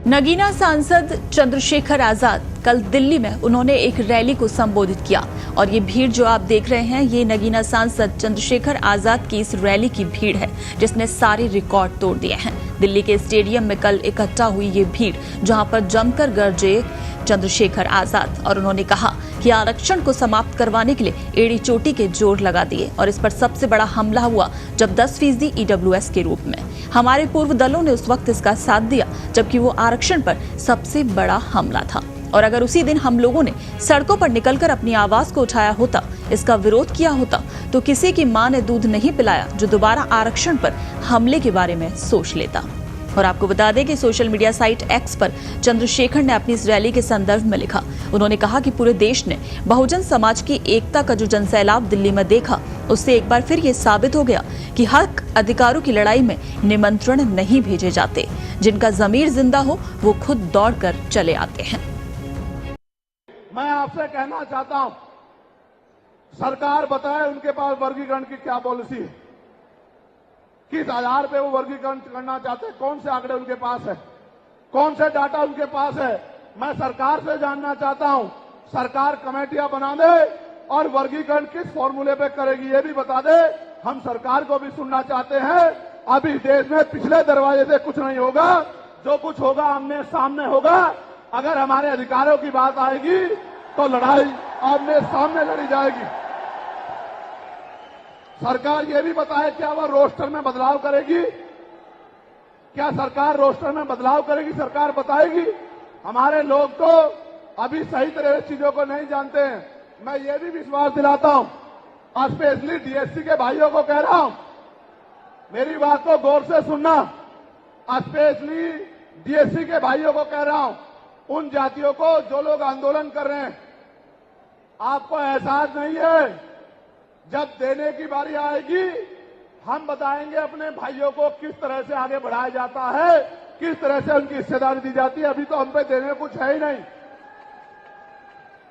नगीना सांसद चंद्रशेखर आजाद कल दिल्ली में उन्होंने एक रैली को संबोधित किया और ये भीड़ जो आप देख रहे हैं ये नगीना सांसद चंद्रशेखर आजाद की इस रैली की भीड़ है जिसने सारे रिकॉर्ड तोड़ दिए हैं। दिल्ली के स्टेडियम में कल इकट्ठा हुई ये भीड़ जहां पर जमकर गरजे चंद्रशेखर आजाद और उन्होंने कहा कि आरक्षण को समाप्त करवाने के लिए एड़ी चोटी के जोर लगा दिए और इस पर सबसे बड़ा हमला हुआ जब 10% ईडब्ल्यूएस के रूप में हमारे पूर्व दलों ने उस वक्त इसका साथ दिया जबकि वो आरक्षण पर सबसे बड़ा हमला था। और अगर उसी दिन हम लोगों ने सड़कों पर निकलकर अपनी आवाज को उठाया होता, इसका विरोध किया होता, तो किसी की मां ने दूध नहीं पिलाया जो दोबारा आरक्षण पर हमले के बारे में सोच लेता। और आपको बता दें कि सोशल मीडिया साइट एक्स पर चंद्रशेखर ने अपनी इस रैली के संदर्भ में लिखा। उन्होंने कहा कि पूरे देश ने बहुजन समाज की एकता का जो जनसैलाब दिल्ली में देखा, उससे एक बार फिर ये साबित हो गया कि हक अधिकारों की लड़ाई में निमंत्रण नहीं भेजे जाते, जिनका जमीर जिंदा हो वो खुद दौड़कर चले आते हैं। मैं आपसे कहना चाहता हूं, सरकार बताए उनके पास वर्गीकरण की क्या पॉलिसी है, किस आधार पे वो वर्गीकरण करना चाहते हैं, कौन से आंकड़े उनके पास है, कौन से डाटा उनके पास है। मैं सरकार से जानना चाहता हूं, सरकार कमेटियां बना दे और वर्गीकरण किस फॉर्मूले पे करेगी ये भी बता दे। हम सरकार को भी सुनना चाहते हैं। अभी देश में पिछले दरवाजे से कुछ नहीं होगा, जो कुछ होगा आमने सामने होगा। अगर हमारे अधिकारों की बात आएगी तो लड़ाई आमने सामने लड़ी जाएगी। सरकार ये भी बताए क्या वह रोस्टर में बदलाव करेगी, क्या सरकार रोस्टर में बदलाव करेगी, सरकार बताएगी। हमारे लोग तो अभी सही तरह से चीजों को नहीं जानते हैं। मैं ये भी विश्वास दिलाता हूं, स्पेशली डीएससी के भाइयों को कह रहा हूं, मेरी बात को गौर से सुनना। स्पेशली डीएससी के भाइयों को कह रहा हूं, उन जातियों को जो लोग आंदोलन कर रहे हैं, आपको एहसास नहीं है, जब देने की बारी आएगी हम बताएंगे अपने भाइयों को किस तरह से आगे बढ़ाया जाता है, किस तरह से उनकी हिस्सेदारी दी जाती है। अभी तो हम पे देने कुछ है ही नहीं।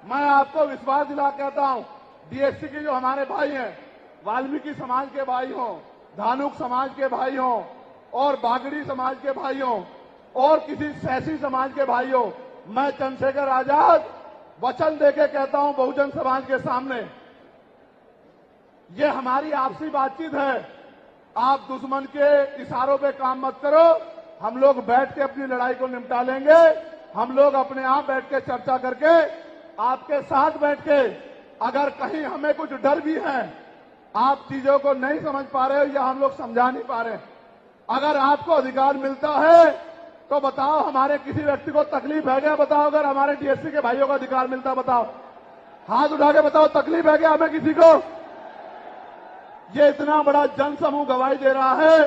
मैं आपको विश्वास दिला कहता हूं, डीएससी के जो हमारे भाई हैं, वाल्मीकि समाज के भाई हों, धानुक समाज के भाई हों और बागड़ी समाज के भाई हों और किसी सैसी समाज के भाई हों, मैं चंद्रशेखर आजाद वचन देके कहता हूं बहुजन समाज के सामने, ये हमारी आपसी बातचीत है। आप दुश्मन के इशारों पे काम मत करो। हम लोग बैठ के अपनी लड़ाई को निपटा लेंगे। हम लोग अपने आप बैठ के चर्चा करके आपके साथ बैठ के, अगर कहीं हमें कुछ डर भी है, आप चीजों को नहीं समझ पा रहे हो या हम लोग समझा नहीं पा रहे, अगर आपको अधिकार मिलता है तो बताओ। हमारे किसी व्यक्ति को तकलीफ है क्या, बताओ। अगर हमारे डीएससी के भाइयों को अधिकार मिलता बताओ, हाथ उठा के बताओ, तकलीफ है क्या हमें किसी को। ये इतना बड़ा जन समूह गवाही दे रहा है,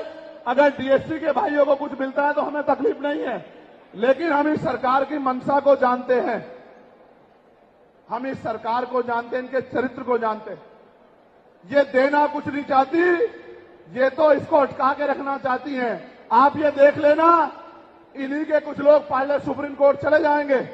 अगर डीएससी के भाइयों को कुछ मिलता है तो हमें तकलीफ नहीं है। लेकिन हम इस सरकार की मंशा को जानते हैं, हम इस सरकार को जानते हैं, इनके चरित्र को जानते हैं। ये देना कुछ नहीं चाहती, ये तो इसको अटका के रखना चाहती हैं। आप ये देख लेना, इन्हीं के कुछ लोग पहले सुप्रीम कोर्ट चले जाएंगे,